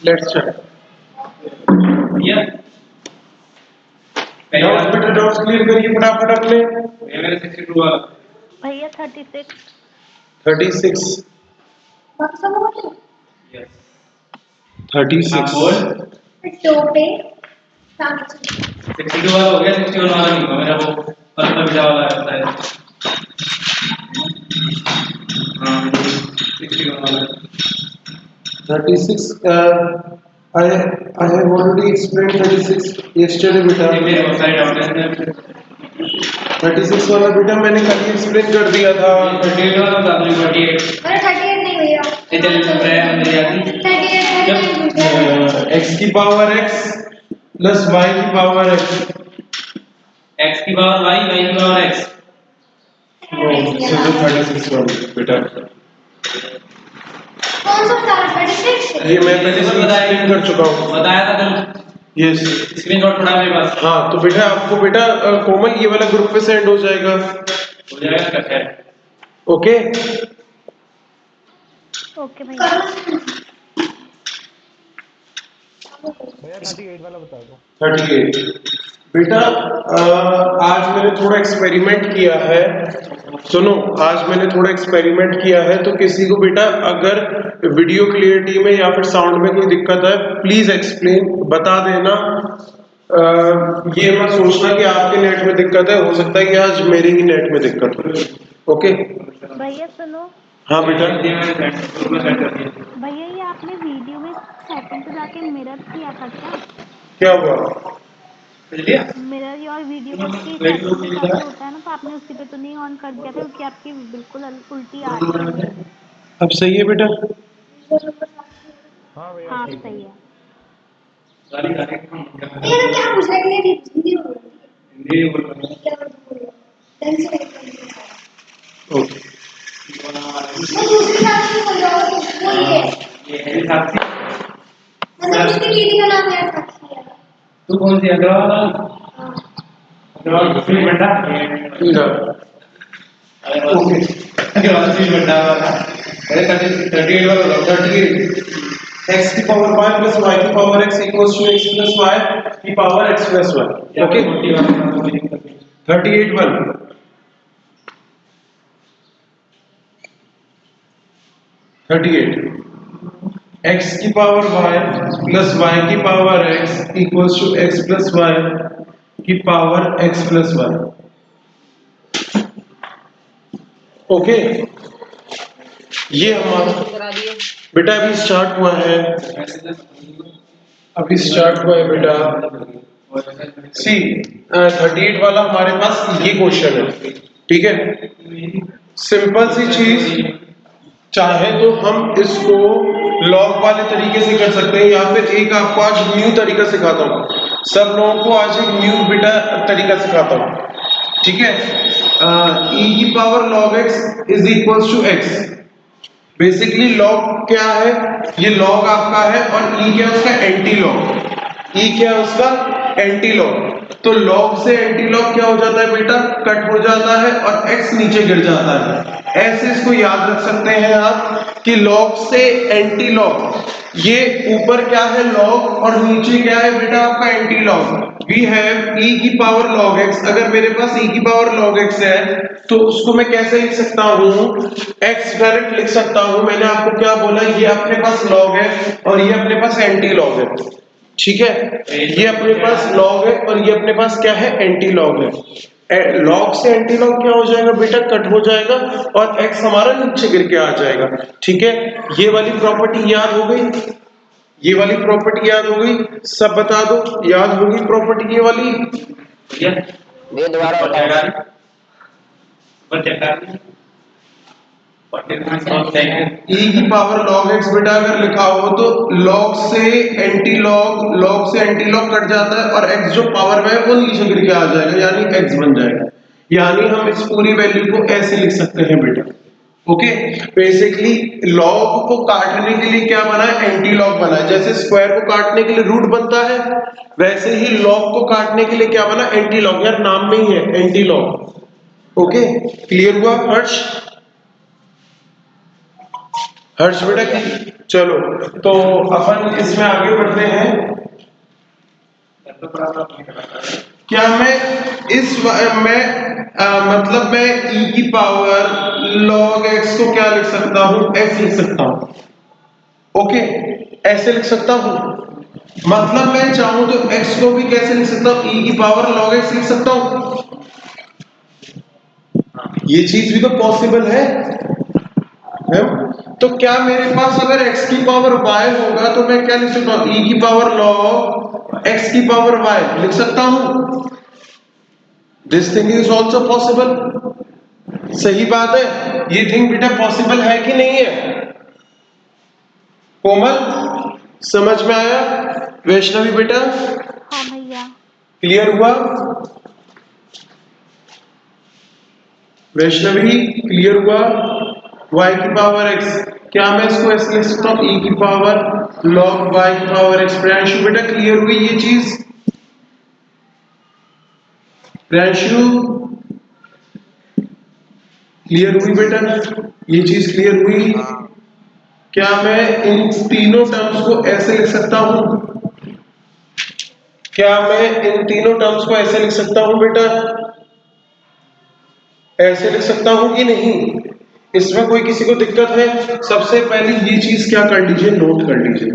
Let's check. भैया doubts बेटा, doubts clear करिए फटाफट अपने। मेरे 62 वाला भैया 36। 36 यस 36 बोल तो पे 62 वाला हो गया 61 वाला नहीं हुआ मेरा वो पतला बिजा वाला रहता है हाँ 61 वाला 36 I have already explained 36 yesterday बेटा। ये मेरे बहुत सारे डाउट हैं 36 वाला बेटा मैंने कल ही एक्सप्लेन कर दिया था। 38 वाला बता दो 38 अरे 38 नहीं भैया, ये चल रहा है अंदर जाती 38 x की पावर x प्लस y की पावर x। x की पावर y y की पावर x दिस इज 36 वाला बेटा। कौन सा बता रहा 36? ये मैं पहले एक्सप्लेन कर चुका हूँ। बताया था कल यस स्क्रीनशॉट पड़ा मेरे पास हाँ, तो बेटा आपको बेटा कोमल ये वाला ग्रुप पे सेंड हो जाएगा। हो जाएगा इसका खैर ओके ओके भैया। भैया 38 वाला बता दो। 38 बेटा आज मैंने थोड़ा एक्सपेरिमेंट किया है। सुनो, आज मैंने थोड़ा एक्सपेरिमेंट किया है, तो किसी को बेटा अगर वीडियो क्लियरिटी में या फिर साउंड में कोई दिक्कत है प्लीज एक्सप्लेन बता देना। ये मत सोचना कि आपके नेट में दिक्कत है, हो सकता है कि आज मेरे ही नेट में दिक्कत हो। ओके भैया सुनो, हाँ बेटा। मैंने सेंड कर दिया भैया ये आपने वीडियो में सेटिंग पे जाके मिरर किया था क्या? क्या हुआ? चलिए मिरर और वीडियो की सेटिंग पे जाके होता है ना, तो आपने उसी पे तो नहीं ऑन कर दिया था क्योंकि आपकी बिल्कुल उल्टी आ रही है। अब सही है बेटा? हाँ भैया हाँ ठीक है। सही है। गाली गाली ये तो क्या पूछने के लिए हिंदी हो रही हिंदी बोल रहा हूँ है, क्या बोल रहे हो? टेंशन ओके वो दूसरी साथी बोल रहा हूँ, बोलिए। ये है साक्षी मतलब किसकी दीदी का नाम है साक्षी है? तू कौन सी अग्रवाल हाँ। अग्रवाल दूसरी बंदा ना ओके अग्रवाल दूसरी बंदा अरे 38 वाला 38 x की पावर y प्लस y की power x equals to x plus y की power x plus y। Okay 38 1 38 x की पावर y प्लस y की power x equals to x plus y की power x plus y। Okay ये हमारा बेटा अभी start हुआ है, अभी स्टार्ट हुआ है बेटा। सी 38 वाला हमारे पास ये क्वेश्चन है, ठीक है। सिंपल सी चीज, चाहे तो हम इसको लॉग वाले तरीके से कर सकते हैं या फिर एक आपको आज न्यू तरीका सिखाता हूँ। सब लोगों को आज एक न्यू बेटा तरीका सिखाता हूँ, ठीक है। e की power log x is equals to x। Basically log क्या है, ये लॉग आपका है और e क्या है उसका एंटी लॉग। e क्या है उसका एंटी लॉग। तो लॉग से एंटी लॉग क्या हो जाता है बेटा, कट हो जाता है और x नीचे गिर जाता है। ऐसे इसको याद रख सकते हैं आप कि लॉग से एंटी लॉग, ये ऊपर क्या है लॉग और नीचे क्या है बेटा आपका anti log. We have e की पावर log x। अगर मेरे पास e की पावर log x है तो उसको मैं कैसे लिख सकता हूँ, x डायरेक्ट लिख सकता हूँ। मैंने आपको क्या बोला, ये अपने पास log है और ये अपने पास एंटी लॉग है, ठीक है। ये अपने पास log है और ये अपने पास क्या है एंटी लॉग है। लॉग से एंटी लॉग क्या हो जाएगा बेटा, कट हो जाएगा और x हमारा नीचे गिर के आ जाएगा, ठीक है। ये वाली प्रॉपर्टी याद हो गई, ये वाली प्रॉपर्टी याद हो गई, सब बता दो याद होगी प्रॉपर्टी ये वाली। ये दोबारा e की पावर log x बेटा अगर लिखा हो तो log से एंटी लॉग कट जाता है और x जो पावर में है वो नीचे गिर के आ जाएगा, यानी x बन जाएगा। यानी हम इस पूरी वैल्यू को ऐसे लिख सकते हैं बेटा। ओके बेसिकली लॉग को काटने के लिए क्या बना है, एंटी लॉग बना है। जैसे स्क्वायर को काटने के लिए रूट बनता है, वैसे ही लॉग को काटने के लिए क्या बना, एंटी लॉग। यार नाम में ही है एंटी लॉग। ओके क्लियर हुआ हर्ष? हर्ष बेटा की चलो तो अपन इसमें आगे बढ़ते हैं। क्या मैं मतलब मैं e की पावर log x को क्या लिख सकता हूं, x लिख सकता हूं। ओके, ऐसे लिख सकता हूं। मतलब मैं चाहूं तो x को भी कैसे लिख सकता हूं, e की पावर log x लिख सकता हूं। ये चीज भी तो पॉसिबल है। तो क्या मेरे पास अगर x की पावर y होगा तो मैं क्या लिख सकता हूं, e की पावर log x की पावर y लिख सकता हूं। This thing is also possible. सही बात है, ये थिंग बेटा पॉसिबल है कि नहीं है। कोमल समझ में आया, वैष्णवी बेटा हाँ भैया। क्लियर हुआ, वैष्णवी क्लियर हुआ। y की पावर x, क्या मैं इसको ऐसे लिख सकता हूं, e की पावर log y की पावर x। प्रियांशु बेटा क्लियर हुई ये चीज, प्रियांशु क्लियर हुई बेटा, ये चीज क्लियर हुई। क्या मैं इन तीनों टर्म्स को ऐसे लिख सकता हूं, क्या मैं इन तीनों टर्म्स को ऐसे लिख सकता हूं बेटा, ऐसे लिख सकता हूं कि नहीं। इसमें कोई किसी को दिक्कत है। सबसे पहले ये चीज क्या कर लीजिए, नोट कर लीजिए।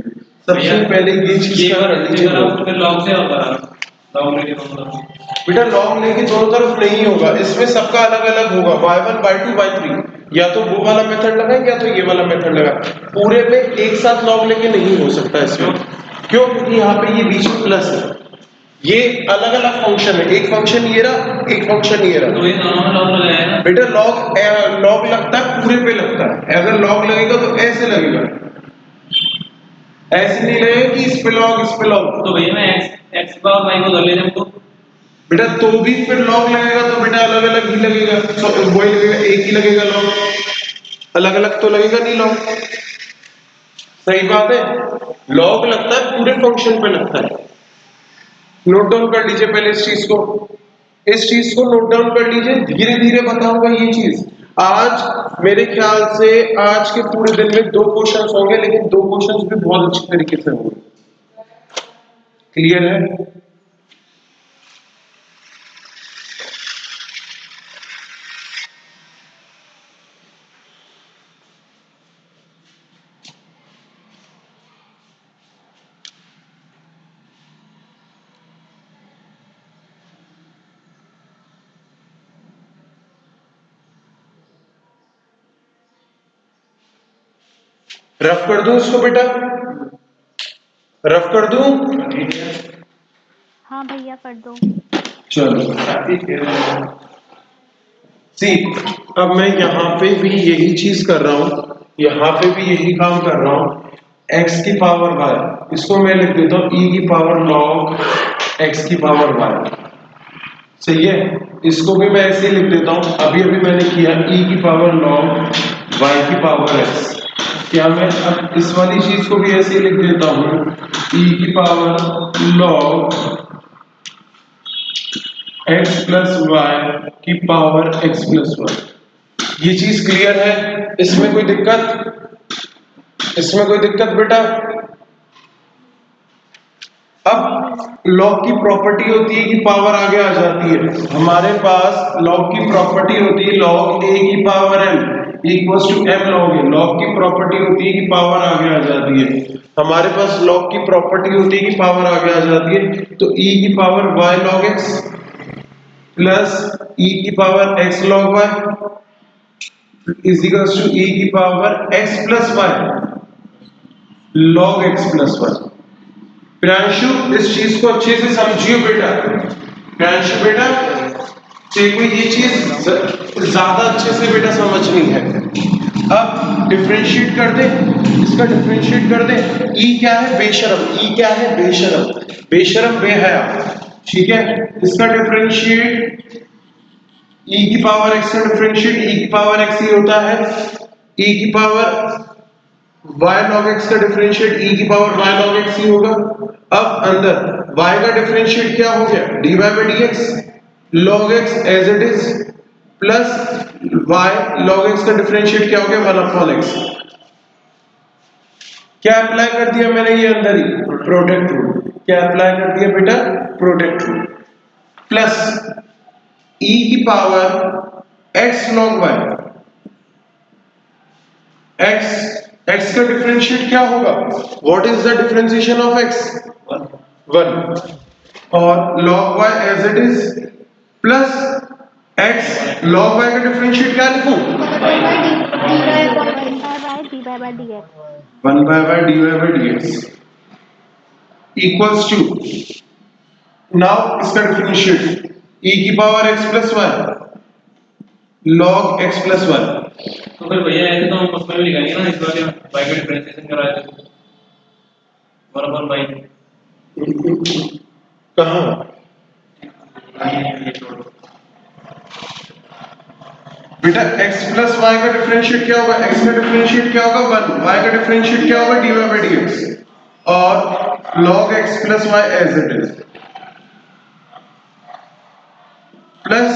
सबसे पहले ये चीज क्या कर लीजिए, लॉग से होगा, लॉग लेके बेटा लॉग लेके दोनों तरफ नहीं होगा, इसमें सबका अलग अलग होगा, y1 y2 y3। या तो वो वाला मेथड लगाए या तो ये वाला मेथड लगाए, पूरे पे एक साथ लॉग लेके नहीं हो सकता इसमें। क्यों, क्योंकि यहाँ पे ये बीच में प्लस है, ये अलग अलग फंक्शन है, एक फंक्शन ये रहा, एक फंक्शन ये रहा। तो ये दोनों में लॉग लगाया ना बेटा लॉग लगता है पूरे पे लगता है। अगर लॉग लगेगा तो ऐसे लगेगा, ऐसे नहीं लगेगा कि इस पे लॉग इस पे लॉग। तो भैया मैं x पावर y को धर लेने को बेटा तो भी फिर लॉग लगेगा तो बेटा अलग अलग ही लगेगा, वही लगेगा, एक ही लगेगा लॉग, अलग अलग तो लगेगा नहीं लॉग। सही बात है, लॉग लगता है पूरे फंक्शन पे लगता है। नोट डाउन कर लीजिए पहले इस चीज को, इस चीज को नोट डाउन कर लीजिए, धीरे धीरे बताऊंगा ये चीज। आज मेरे ख्याल से आज के पूरे दिन में 2 क्वेश्चंस होंगे, लेकिन 2 क्वेश्चंस भी बहुत अच्छी तरीके से होंगे। क्लियर है, रफ कर दूं इसको बेटा, रफ कर दूं। हाँ भैया कर दो। चलो सी, अब मैं यहाँ पे भी यही चीज कर रहा हूं, यहाँ पे भी यही काम कर रहा हूं। x की पावर y, इसको मैं लिख देता हूं e की पावर log x की पावर y। सही है, इसको भी मैं ऐसे ही लिख देता हूं, अभी अभी मैंने किया e की पावर log y की पावर x। क्या मैं अब इस वाली चीज को भी ऐसे ही लिख देता हूं, e की power log x plus y की पावर x प्लस वाई। ये चीज क्लियर है, इसमें कोई दिक्कत, इसमें कोई दिक्कत बेटा। नहीं भैया। अब लॉग की प्रॉपर्टी होती है कि पावर आगे आ जाती है, हमारे पास लॉग की प्रॉपर्टी होती है log a की power m equals to m log a। Log की प्रॉपर्टी होती है कि पावर आगे आ जाती है, हमारे पास लॉग की प्रॉपर्टी होती है कि पावर आगे आ जाती है। तो e की power y log x plus e की power x log y is equals to e की power x plus y log x plus y। Priyanshu इस चीज को अच्छे से समझिए बेटा, प्रियांशु बेटा देखो ये चीज ज्यादा अच्छे से बेटा समझनी है। अब डिफरेंशिएट कर दे, इसका डिफरेंशिएट कर दे। ई क्या है, बेशरम, ई क्या है, बेशरम, बेशरम बेहया, ठीक है। इसका डिफरेंशिएट ई की पावर एक्स का डिफरेंशिएट ई की पावर एक्स ही होता है, ई की पावर y log x का डिफरेंशिएट e की पावर y log x ही होगा। अब अंदर y का डिफरेंशिएट क्या हो गया, dy by dx log x as it is plus y log x का डिफरेंशिएट क्या हो गया, 1 upon x। क्या अप्लाई कर दिया मैंने ये अंदर ही, प्रोडक्ट रूल। क्या अप्लाई कर दिया बेटा, प्रोडक्ट रूल। प्लस e की power x log y, x का डिफरेंशिएट क्या होगा, what is the differentiation of x, 1, और log y as it is, plus x log y का डिफरेंशिएट क्या लिखूं, 1 by dy by dx equals to, now इसका differentiate e की power x plus y log x plus 1। तो फिर भैया ऐसे तो हम उसमें भी लिखेंगे ना, इस बार y का डिफरेंशिएशन कराया तो 1/y कहां, बेटा x प्लस y का डिफरेंशिएट क्या होगा, x का डिफरेंशिएट क्या होगा 1, y का डिफरेंशिएट क्या होगा dy by dx, और log x plus y as it is, plus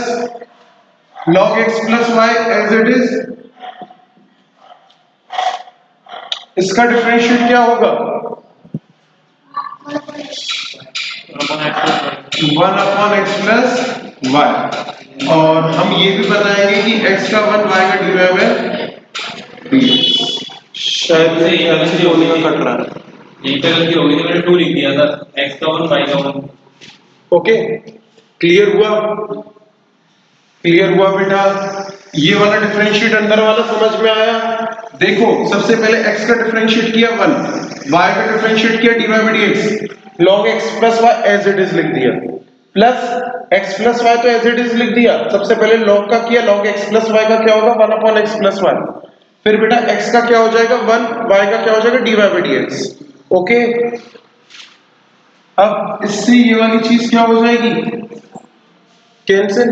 log x plus y as it is, इसका डिफरेंशिएट क्या होगा 1 अपॉन x प्लस y, और हम ये भी बताएंगे कि x का 1 y का डिवाइड बाय dx। शायद से ऐसे होने का कट रहा है, यही पे गलती होगी, तो मैंने 2 लिख दिया था, x का 1 y का 1। ओके, क्लियर हुआ, क्लियर हुआ बेटा, ये वाला डिफरेंशिएट अंदर वाला समझ में आया। देखो सबसे पहले x का डिफरेंशिएट किया 1, y का डिफरेंशिएट किया dy by dx, log x plus y as it is लिख दिया, प्लस x प्लस y तो एज इट इज लिख दिया, सबसे पहले log का किया, log x प्लस y का क्या होगा 1 अपॉन x प्लस y, फिर बेटा x का क्या हो जाएगा 1, y का क्या हो जाएगा dy by dx। ओके, अब इससे ये वाली चीज क्या हो जाएगी, कैंसिल,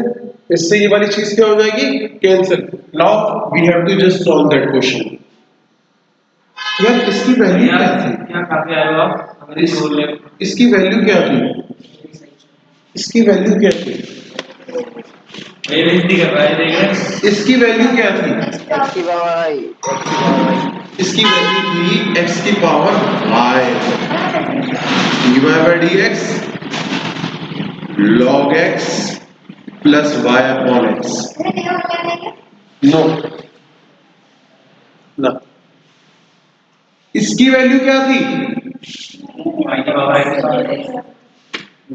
इससे ये वाली चीज क्या हो जाएगी, cancel. Now we have to just solve that question. यार इसकी वैल्यू क्या थी, क्या काफी आए हो आप हमारी बोल रहे, इसकी वैल्यू क्या थी, इसकी वैल्यू क्या थी, ये बेइज्जती कर रहा है, देख रहे हैं इसकी वैल्यू क्या थी, x इसकी वैल्यू थी x की power y dy by dx log x plus y upon x। No ना, इसकी वैल्यू क्या थी, y की पावर x,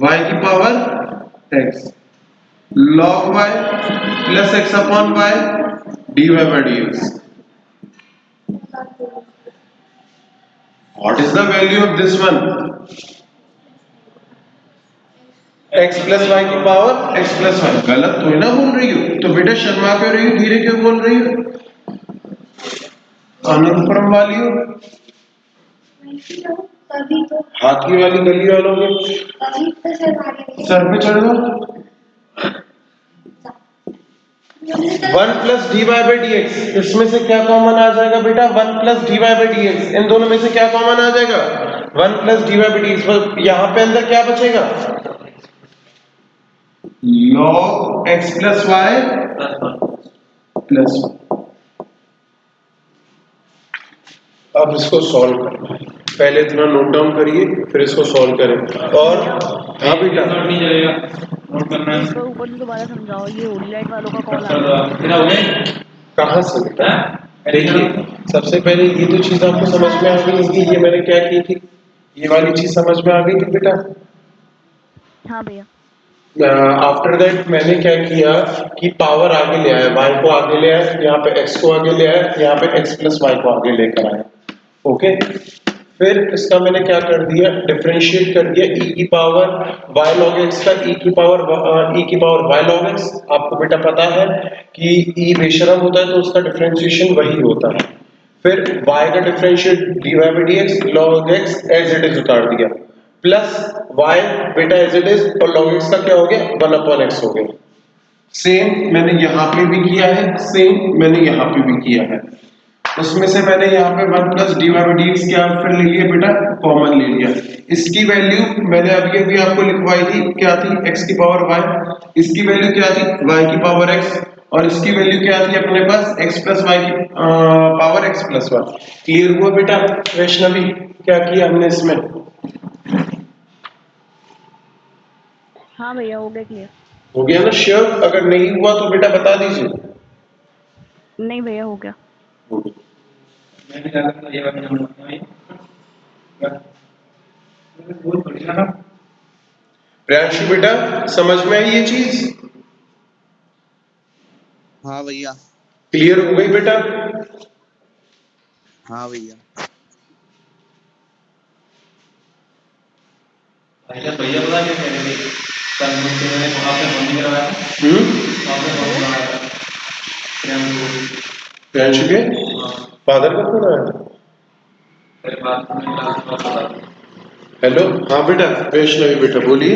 y की power x log y plus x upon y dy by dx। What is the value of this one? x plus y की power x plus y। गलत तो ना बोल रही हो, तो बेटा शर्मा क्यों रही हो, धीरे क्यों बोल रही हो, अनुपरम वाली हो, कभी तो हाथ की वाली गली वालों के कभी तो सर पे चढ़ दो। 1 plus D y by d x, इसमें से क्या कॉमन आ जाएगा बेटा, 1 plus D y by d x, इन दोनों में से क्या कॉमन आ जाएगा 1 plus D y by d x, यहां पे अंदर क्या बचेगा log x plus y plus. अब इसको सॉल्व करना है, पहले इतना नोट डाउन करिए फिर इसको सॉल्व करें। और हाँ बेटा नहीं चलेगा, नोट करना है, इसको ऊपर से दोबारा समझाओ, ये होली लाइट वालों का कॉल आ चल रहा रहा है। कितना हो गया, कहाँ से बेटा, हैं देखिए सबसे पहले ये तो चीज आपको समझ में आ गई होगी, ये मैंने क्या की थी, ये वाली चीज समझ में आ गई थी बेटा। हाँ भैया, आफ्टर दैट मैंने क्या किया कि पावर आगे ले आया, y को आगे ले आया, यहाँ पे x को आगे ले आया, यहाँ पे x प्लस y को आगे लेकर आया। ओके, फिर इसका मैंने क्या कर दिया, डिफरेंशिएट कर दिया e की पावर y log x का e की पावर y log x। आपको बेटा पता है कि e बेशरम होता है तो उसका डिफरेंशिएशन वही होता है। फिर y का differentiate dy by dx log x as it is उतार दिया, प्लस y बेटा एज इट इज, और log x का क्या हो गया 1 अपॉन x हो गया। सेम मैंने यहाँ पे भी किया है, सेम मैंने यहाँ पे भी किया है। उसमें से मैंने यहाँ पे 1 plus D Y D X क्या फिर ले लिया बेटा, कॉमन ले लिया। इसकी वैल्यू मैंने अभी अभी आपको लिखवाई थी, क्या थी x की पावर y, इसकी वैल्यू क्या थी y की पावर x, और इसकी वैल्यू क्या थी अपने पास x प्लस वाई की power x plus one. Clear हुआ बेटा वैष्णवी क्या किया हमने इसमें? हाँ भैया हो गया क्लियर। हो गया ना श्योर? अगर नहीं हुआ तो बेटा बता दीजिए। नहीं भैया हो गया। मैं भी ज्यादा तो ये वाला नंबर नहीं बहुत बढ़िया ना। प्रियांशु बेटा समझ में आई ये चीज? हाँ भैया। क्लियर हो गई बेटा? हाँ भैया। भैया भैया बता क्या कह रहे थे कल मुझसे मैंने आपने फोन नहीं करवाया था। आपने फोन करवाया था प्रियांशु के हाँ फादर का फोन आया था। मेरे बात में क्लास में बता दो। हेलो हाँ बेटा वैष्णवी बेटा बोलिए।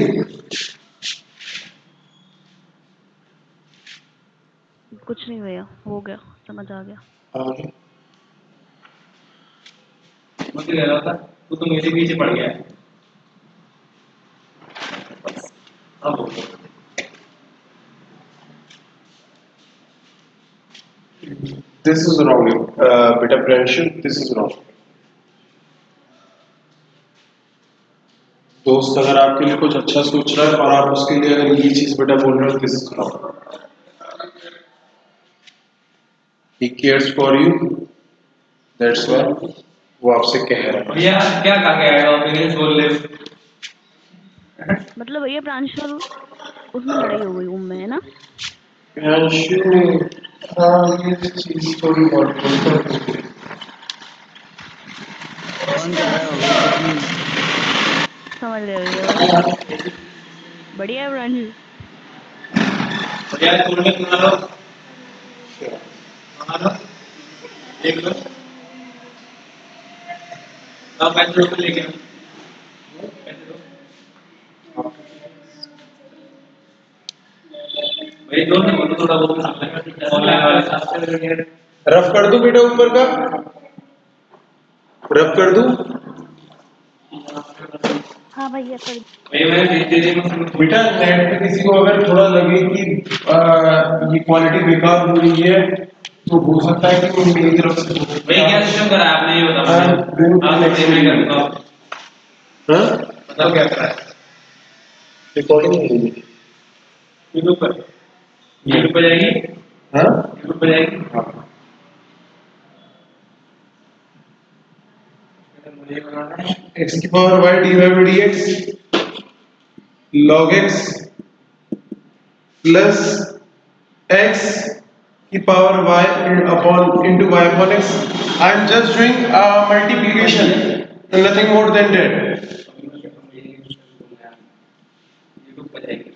कुछ नहीं भैया हो गया समझ आ गया। आगे मुझे कह रहा था तू तो मेरे पीछे पड़ गया है। अब हो गया। दिस इज रॉन्ग बेटा प्रियांशु दिस इज रॉन्ग। दोस्त अगर आपके लिए कुछ अच्छा सोच रहा है और आप उसके लिए अगर ये चीज बेटा बोल रहे हो this is wrong. He cares for you that's why वो आपसे कह रहा है। भैया क्या कहा के आएगा आप इंग्लिश बोल ले। मतलब भैया प्रांशुल उसमें लड़ाई हो गई रूम में है ना। प्रियांशु हाँ ये चीज थोड़ी बहुत है। कौन कह रहा है हो गई कुछ नहीं हुआ। समझ गए भैया बस बढ़िया है प्रांशुल। भैया स्कूल में सुना लो सुना लो देख लो आप पैसे रुपये लेके आओ। पैसे दो भाई दो ना बोलो थोड़ा बहुत ऑनलाइन वाले साथ रफ कर दूं बेटा ऊपर का? रफ कर दूं? हाँ भैया कर। भैया मैंने दे दी बेटा नेट पे किसी को अगर थोड़ा लगे कि ये क्वालिटी बेकार हो रही है तो हो सकता है कि वो मेरी तरफ से भैया क्या सिस्टम करा है आपने ये बताओ मुझे आप तो पेमेंट कर दो हाँ बताओ क्या करा है रिकॉर्डिंग हो रही है। यूट्यूब पर यूट्यूब पर जाएगी हाँ यूट्यूब पर जाएगी मुझे बनाना है x की power y dy by dx log x plus x की power y upon into y upon x. I am just doing multiplication and nothing more than that. YouTube पर जाएगी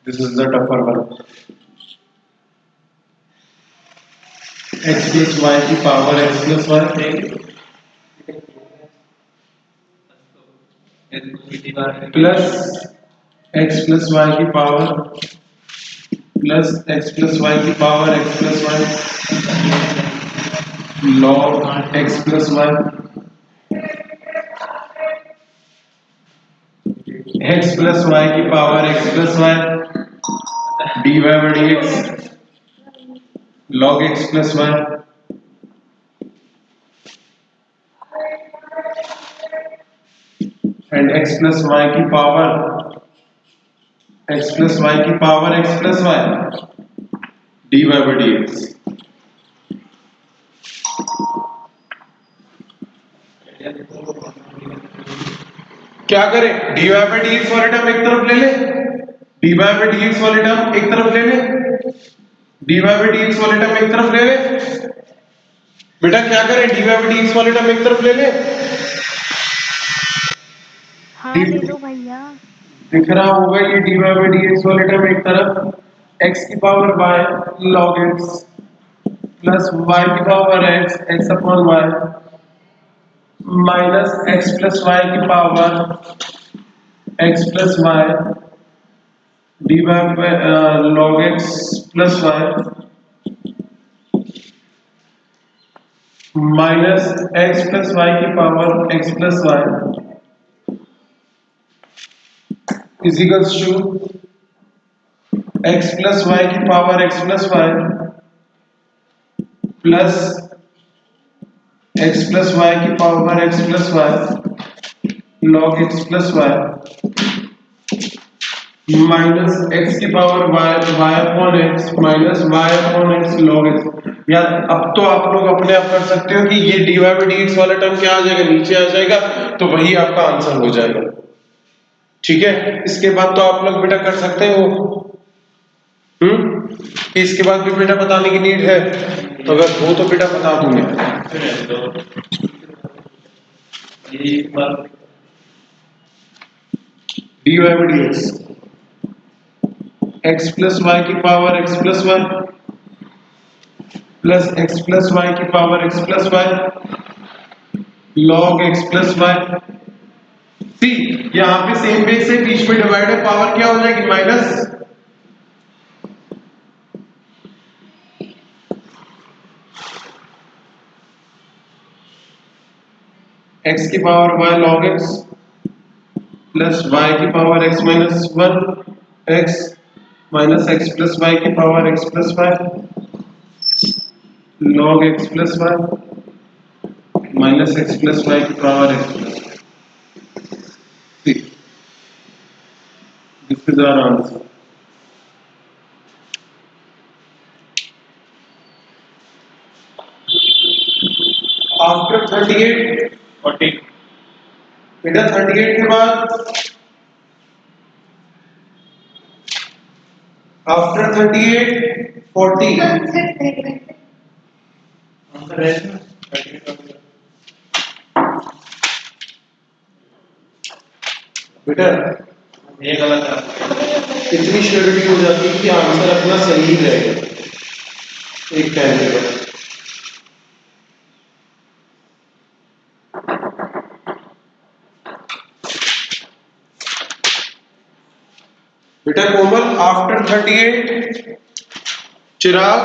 This is the tougher one. x plus y की power x plus y plus x plus y की power plus x plus y की power x plus y log x plus y x plus y की power x plus y dy by dx log x plus y and x plus y की power x plus y की power x plus y dy by dx। क्या करें dy by dx वाले term एक तरफ ले ले dy by dx वाले टर्म एक तरफ ले ले dy by dx वाले टर्म एक तरफ ले ले बेटा क्या करें dy by dx वाले टर्म एक तरफ ले ले हाँ ले लो भैया। दिख रहा होगा ये dy by dx वाले टर्म एक तरफ x की power y log x plus y की power x x upon y minus x plus y की power x plus y dy by log x plus y minus x plus y की power x plus y equals to x plus y की power x plus y plus x plus y की power x plus y log x plus y minus x की power Y Y upon X minus Y upon X log X. यार अब तो आप लोग अपने आप कर सकते हो कि ये dy बाई dx वाला टर्म क्या आ जाएगा, नीचे आ जाएगा, तो वही आपका आंसर हो जाएगा। ठीक है, इसके बाद तो आप लोग बेटा कर सकते हो कि इसके बाद भी बेटा बताने की नीड है, अगर हो तो बेटा बता दूंगा। ये बात dy by dx x plus y की power x plus y plus x plus y की power x plus y log x plus y. See यहाँ पे सेम बेस से बीच में डिवाइड है, पावर क्या हो जाएगी माइनस x की power y log x plus y की power x minus 1 x minus x plus y की power x plus y log x plus y minus x plus y की power x plus y। This is our answer. After 38 40 बेटा 38 के बाद after 38 40 answer है इसमें 38 बेटा ये गलत है। इतनी श्योरिटी हो जाती है कि आंसर अपना सही ही रहेगा एक टाइम के बाद। बेटा कोमल आफ्टर 38 चिराग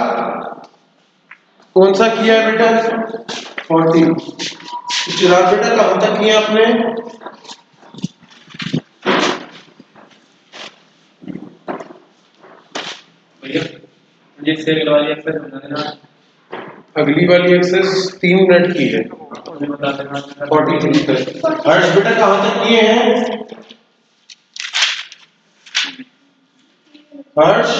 कौन सा किया है बेटा 40। चिराग बेटा कहां तक किया आपने भैया मुझे इससे अगला वाली एक्सरसाइज बता देना। अगली वाली एक्सरसाइज 3 मिनट की है मुझे बता देना 43 तक। हर्ष बेटा कहां तक किए हैं हर्ष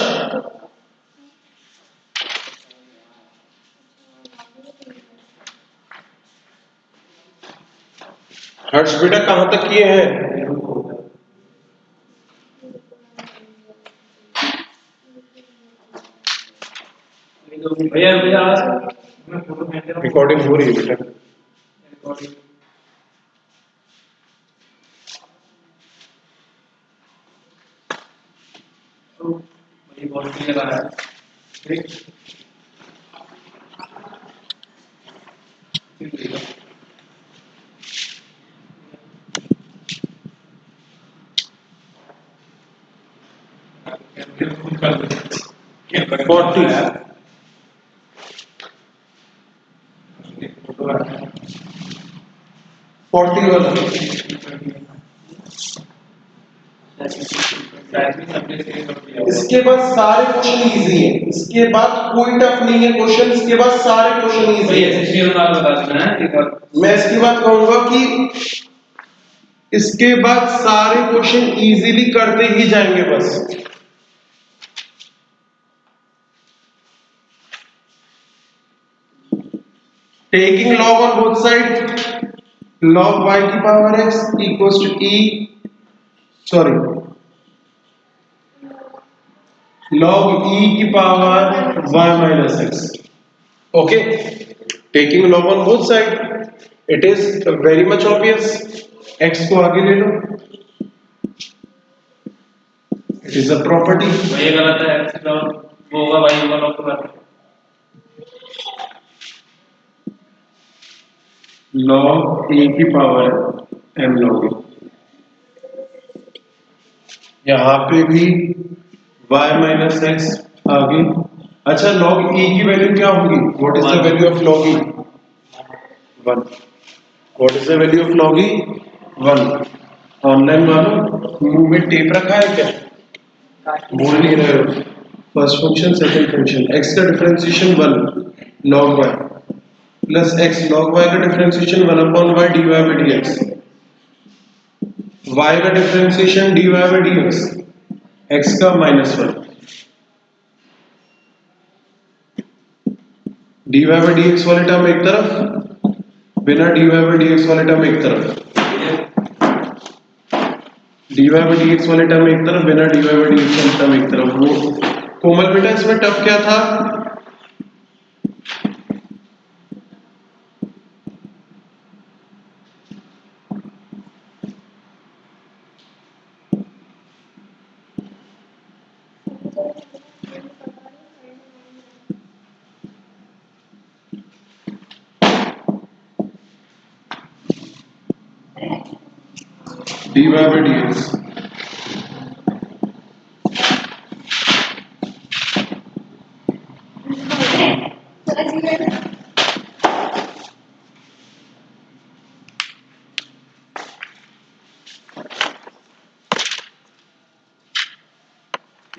हर्ष बेटा कहां तक किए हैं भैया भैया मैं फोटो खींच रहा हूँ। रिकॉर्डिंग हो रही है बेटा। रिकॉर्डिंग तो भाई बहुत क्लियर आ रहा है ठीक ठीक है 40 40 वाला इसके बाद सारे क्वेश्चन इजी है, इसके बाद कोई टफ नहीं है क्वेश्चन, इसके बाद सारे क्वेश्चन इजी है। मैं इसके बाद कहूंगा कि इसके बाद सारे क्वेश्चन इजीली करते ही जाएंगे बस। Taking log on both side log y की power x equals to e sorry log e की power y minus x। okay, taking log on both side it is very much obvious। x को आगे ले लो, it is a property। ये गलत है वो होगा भाई होगा लॉक कर log e की पावर m log e। यहाँ पे भी y minus x आगे। अच्छा log e की वैल्यू क्या होगी, what is the value of log e 1. What is the value of log e? 1. Online वालों मुंह में टेप रखा है क्या? बोल नहीं रहे हो। First function second function, x का differentiation 1 log y plus x log y का differentiation 1 upon y dy by dx, y का differentiation dy by dx, x का -1 dy by dx वाले टर्म एक तरफ, बिना dy by dx वाले term एक तरफ, dy by dx वाले टर्म एक तरफ, बिना dy by dx वाले टर्म एक तरफ। वो कोमल बेटा इसमें टफ क्या था? dy by dx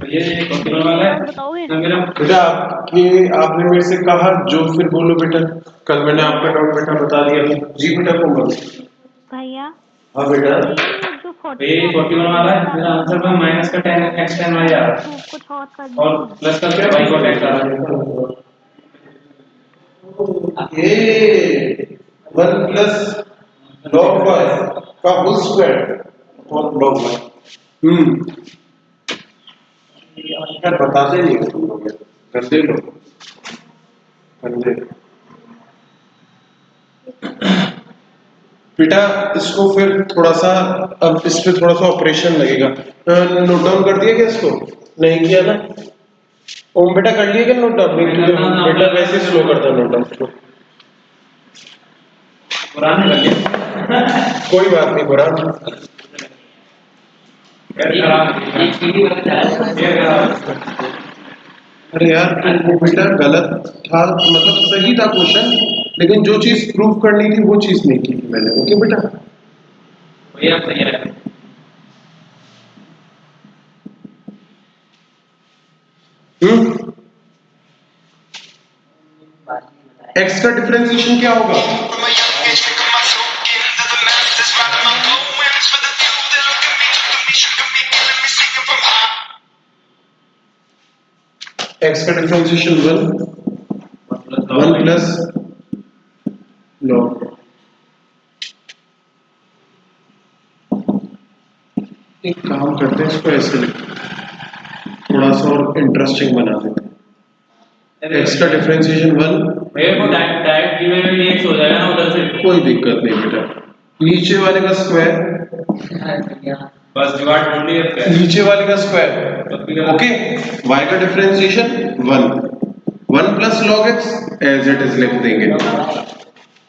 ये क्वेश्चन वाला है बताओगे? ना मेरा। बेटा आपने मेरे से कहा जो, फिर बोलो बेटा। कल मैंने आपका नाम बेटा बता दिया था। जी बेटा कोमल। भैया हाँ बेटा। ये जो 40 ये 41 वाला है, मेरा आंसर में माइनस का 10 x 10 y आ रहा है तो कुछ और कर और दीजिए। प्लस करके y को x आ रहा है। ये 1 प्लस log y का होल स्क्वायर और log y। यार बताते नहीं हो तुम लोग, गंदे लोग, गंदे। बेटा इसको फिर थोड़ा सा, अब इस पे थोड़ा सा ऑपरेशन लगेगा। नोट डाउन कर दिया क्या इसको? नहीं किया ना? ओम बेटा कर लिया क्या नोट डाउन? बेटा वैसे स्लो करता नोट डाउन को। पुराने कर लिया। कोई बात नहीं बुरा। अरे यार वो बेटा गलत था, मतलब सही था क्वेश्चन, लेकिन जो चीज प्रूव करनी थी वो चीज नहीं की थी मैंने। ओके बेटा। भैया सही है। एक्स का डिफरेंशिएशन क्या होगा? एक्स का डिफरेंशिएशन 1 प्लस log। एक काम करते हैं, इसको ऐसे लिखते हैं, थोड़ा सा और इंटरेस्टिंग बना देते हैं। एक्स का डिफरेंशिएशन 1, भैया को डायरेक्ट डिवाइड बाय x हो जाएगा ना उधर से। कोई दिक्कत नहीं बेटा। नीचे वाले का स्क्वायर, बस डिवाइड कर लिया। नीचे वाले का स्क्वायर। ओके। y का differentiation 1 plus log x as it is लिख देंगे,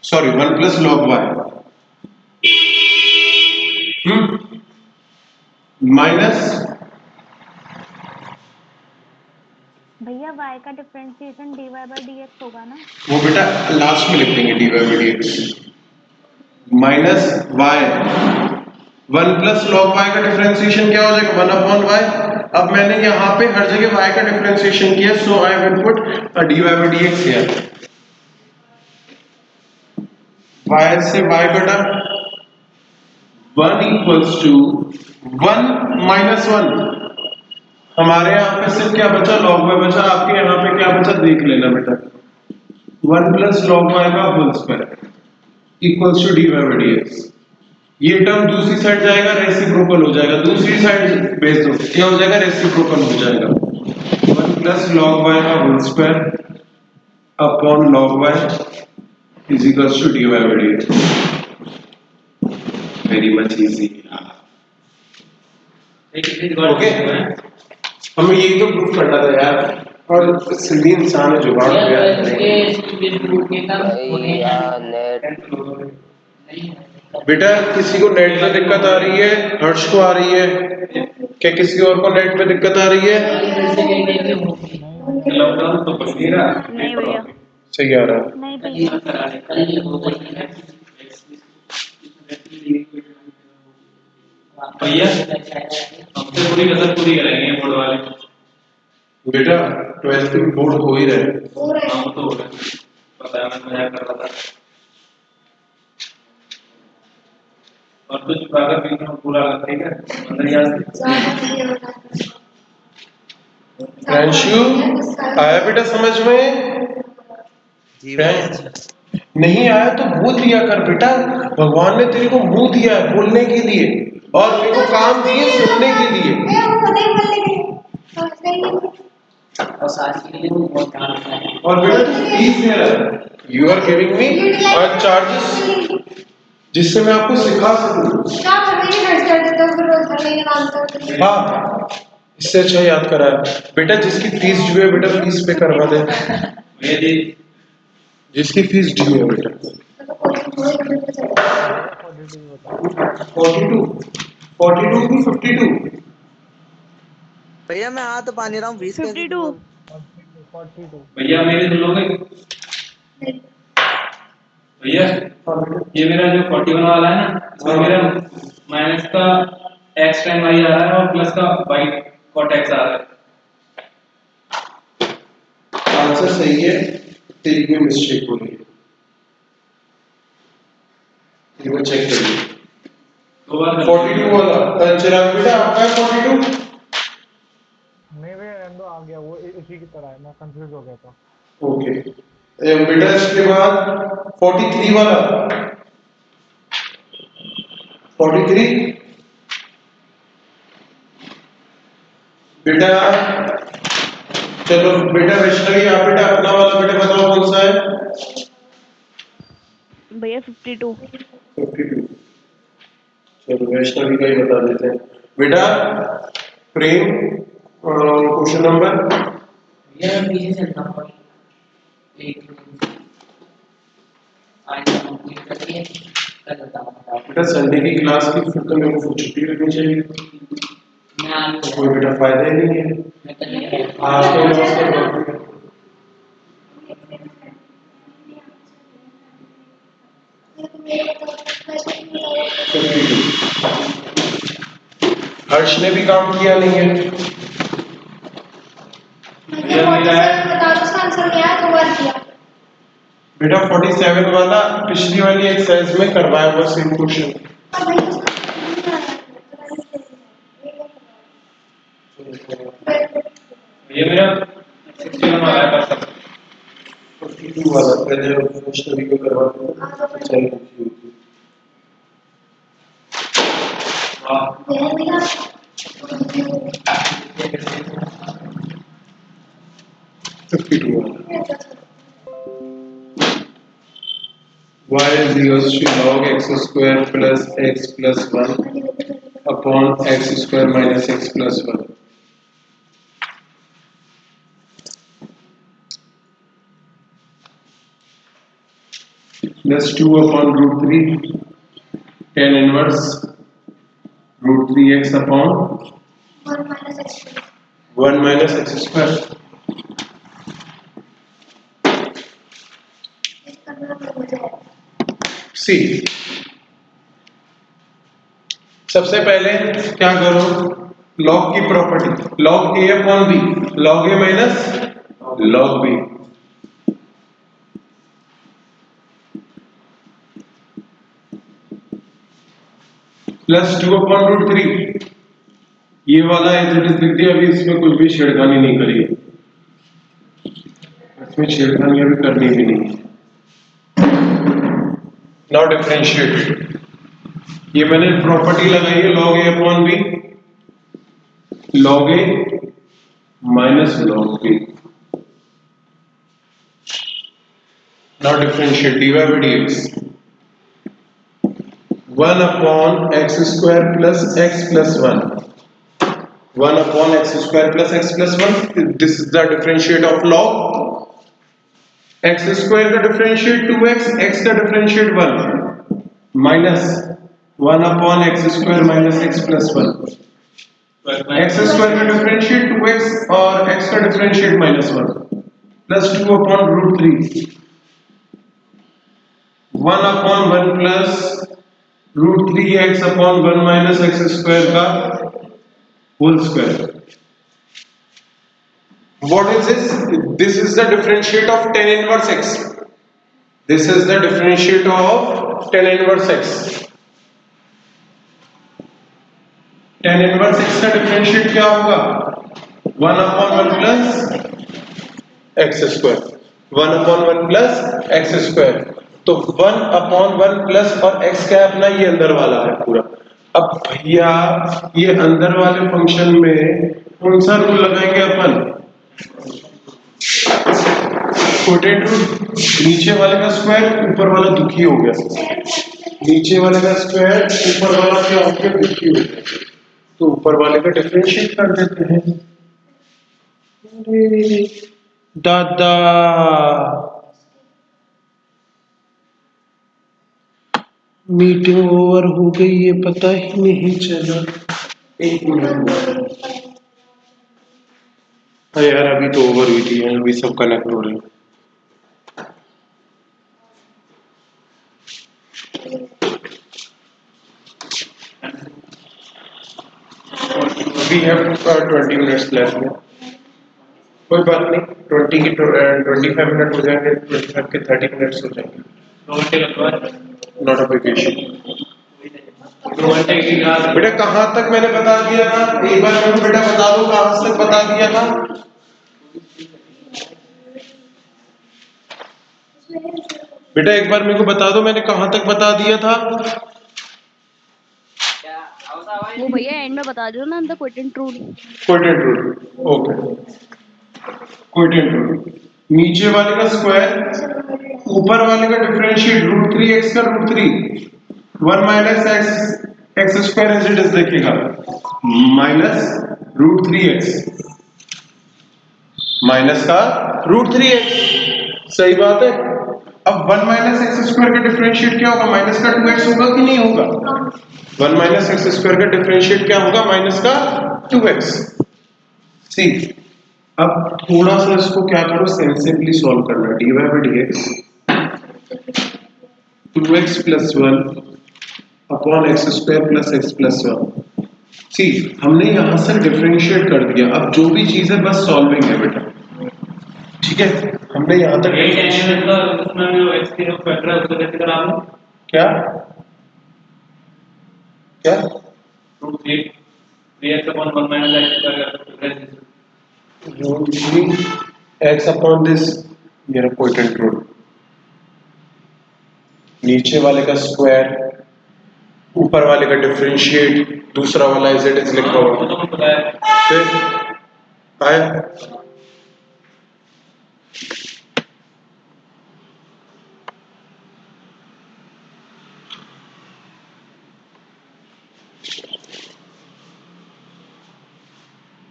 sorry 1 plus log y minus भैया y का डिफरेंशिएशन dy by dx होगा ना? वो बेटा लास्ट में लिख देंगे dy by dx minus y। 1 plus log y का डिफरेंशिएशन क्या हो जाएगा? 1 अपॉन y। अब मैंने यहाँ पे हर जगह y का डिफरेंशिएशन किया, so I will put dy by dx here. y से y कटा, 1 इक्वल्स टू 1 माइनस 1। हमारे यहाँ पे सिर्फ क्या बचा? log y बचा। आपके यहाँ पे क्या बचा देख लेना बेटा। 1 प्लस log y का whole square equals to dy by dx। ये टर्म दूसरी साइड जाएगा, रेसिप्रोकल हो जाएगा। दूसरी साइड भेज दो, क्या हो जाएगा? रेसिप्रोकल हो जाएगा। 1 प्लस log y का whole square upon log y is equals to dy by dx। Very much easy. Okay, हमें यही तो प्रूफ करना था यार, और सिंधी इंसान है जुगाड़ हो गया। बेटा किसी को नेट में दिक्कत आ रही है? हर्ष को आ रही है क्या? किसी और को नेट में दिक्कत आ रही है? लॉकडाउन तो कुछ नहीं रहा। नहीं भैया। सही आ रहा है। नहीं कल ये भैया करा ले, कल ये हो गई है भैया हमसे पूरी कसर पूरी कराएंगे बोर्ड वाले। बेटा 12th की बोर्ड हो ही रहे हैं। हो रहा है हम तो हो गए, पता है मैं मजाक कर रहा था। और कुछ अगर भी पूरा ठीक है अंदर याद से ज्यादा नहीं होता प्रियांशु आया बेटा समझ में? जी भैया। नहीं आया तो बोल दिया कर बेटा, भगवान ने तेरे को मुंह दिया है बोलने के लिए और मेरे को काम दिए सुनने के लिए। वो नहीं बोलने के लिए समझते ही नहीं। और साथ के लिए वो बहुत काम है। और बेटा तू फीस दे रहा है, you are giving me charges जिससे मैं आपको सिखा सकूं। क्या हर महीने खर्च कर देते हो, फिर रोज हर महीने काम करते हो। हाँ इससे अच्छा याद करा है बेटा, जिसकी फीस ड्यू है बेटा फीस पे करवा दे। मेरी जिसकी फीस ड्यू है बेटा। तो कोई थोड़े घंटे पे चले। भैया 42 बताओ। 42 की 52। भैया मैं आ तो पा नहीं रहा हूँ, फीस कैसे 52 दूँ? 42 भैया मेरी सुन लोगे नहीं भैया, ये मेरा जो 41 वाला है ना इसमें मेरा माइनस का x टाइम y आ रहा है और प्लस का y cot x आ रहा है। आंसर सही है, तेरी में मिस्टेक हो रही है, तेरे को चेक करिए। दो बार 42 वाला चिराग बेटा आपका है 42। नहीं भैया एंडो आ गया, वो इसी की तरह है, मैं कंफ्यूज हो गया था। ओके बेटा इसके बाद 43 वाला 43 बेटा। चलो बेटा वैष्णवी आप बेटा अपना वाला बेटा बताओ कौन सा है? भैया 52 52। चलो वैष्णवी का ही बता देते हैं बेटा। प्रेम क्वेश्चन नंबर। भैया मैं पीछे चलता हूँ एक आज कंप्लीट करके कर देता हूँ। बेटा संडे की क्लास की फिर तो मेरे को छुट्टी रखनी चाहिए, मैं आपको कोई बेटा फायदा ही नहीं है। मैं कल आज तो लॉस कर हर्ष ने भी काम किया नहीं है। मैंने 47 बता दो, उसका आंसर क्या है, 2 बार किया। बेटा 47 वाला पिछली वाली एक्सरसाइज में करवाया हुआ सेम क्वेश्चन। अब भाई उसका नहीं आया। ये मेरा 61 वाला है बस। 42 वाला पहले वैष्णवी को करवाते हैं। चलो वाह ये मेरा 52 वाला y is equals to log x square plus x plus 1 upon x square minus x plus 1 plus 2 upon root 3 tan inverse root 3x upon 1 minus x square। 1 minus x square। इसका मतलब हो जाएगा सी सबसे पहले क्या करो, लॉग की property log ए upon B, log ए minus log b. Plus 2 upon root 3, ये वाला इधर लिख दिया, अभी इसमें कुछ भी छेड़खानी नहीं करी, इसमें छेड़खानी अभी करनी भी नहीं है। नाउ डिफरेंशिएट, ये मैंने प्रॉपर्टी लगाई है log A upon B, log A minus log B. Now differentiate dy by dx 1 upon x square plus x plus 1, 1 upon x square plus x plus 1, this is the differentiate of log x square का differentiate 2x, x का differentiate 1 minus 1 upon x square minus x plus 1, x square का differentiate 2x और x का differentiate minus 1 plus 2 upon root 3 1/1 plus √3x/1 minus x square का whole square. What is this? This is the differentiate of tan inverse x. This is the differentiate of tan inverse x. tan inverse x का differentiate क्या होगा? 1/1 plus x square. 1/1 plus x square. तो 1/1 plus और x क्या है अपना, ये अंदर वाला है पूरा. अब भैया ये अंदर वाले फंक्शन में कौन सा रूल लगाएंगे अपन? Coated rule. नीचे वाले का स्क्वायर ऊपर वाला दुखी हो गया. नीचे वाले का स्क्वायर ऊपर वाला क्या हो गया, दुखी हो गया. तो ऊपर वाले का डिफरेंशिएट कर देते हैं. अरे दादा, मीटिंग ओवर हो गई, ये पता ही नहीं चला. एक मिनट. अरे यार अभी तो ओवर हुई थी, अभी सब कनेक्ट हो रहे हैं. We have 20 minutes left. कोई बात नहीं, 20 की 25 मिनट हो जाएंगे, 25 के 30 मिनट्स हो जाएंगे. 2 घंटे लगवा है. Not a big issue. 2 घंटे की रात. बेटा कहाँ तक मैंने बता दिया था, एक बार मेरे को बेटा बता दो कहाँ तक बता दिया था. बेटा एक बार मेरे को बता दो मैंने कहाँ तक बता दिया था. वो भैया एंड में बता दो ना, the quotient rule. Quotient rule. Okay. Quotient rule. नीचे वाले का स्क्वायर ऊपर वाले का डिफरेंशिएट √3x का √3 1 minus x square as it is लिखेगा माइनस √3x माइनस का √3x. सही बात है. अब 1 माइनस एक्स स्क्वायर का डिफरेंशिएट क्या होगा, माइनस का 2x होगा कि नहीं होगा? 1 माइनस एक्स स्क्वायर का डिफरेंशिएट क्या होगा, माइनस का 2x. सी अब थोड़ा सा इसको क्या करो, सेंसिबली सॉल्व करना. dy by dx 2x plus 1 upon x square plus x plus 1. सी हमने यहां से डिफरेंशिएट कर दिया. अब जो भी चीज है बस सॉल्विंग है बेटा. ठीक है, हमने यहां तक एक एलिमेंट का उसमें जो x की जो फैक्टर है उसको कैसे करा लो. क्या क्या √3x/1 minus x square x upon this मेरा क्वोटिएंट रूल. नीचे वाले का स्क्वायर ऊपर वाले का डिफरेंशिएट दूसरा वाला एज इट इज लिखा हुआ. तो तुमको पता है. फिर आया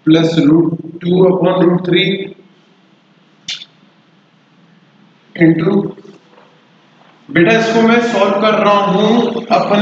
प्लस √2 अपॉन √3 इंटू. बेटा इसको मैं सॉल्व कर रहा हूं अपन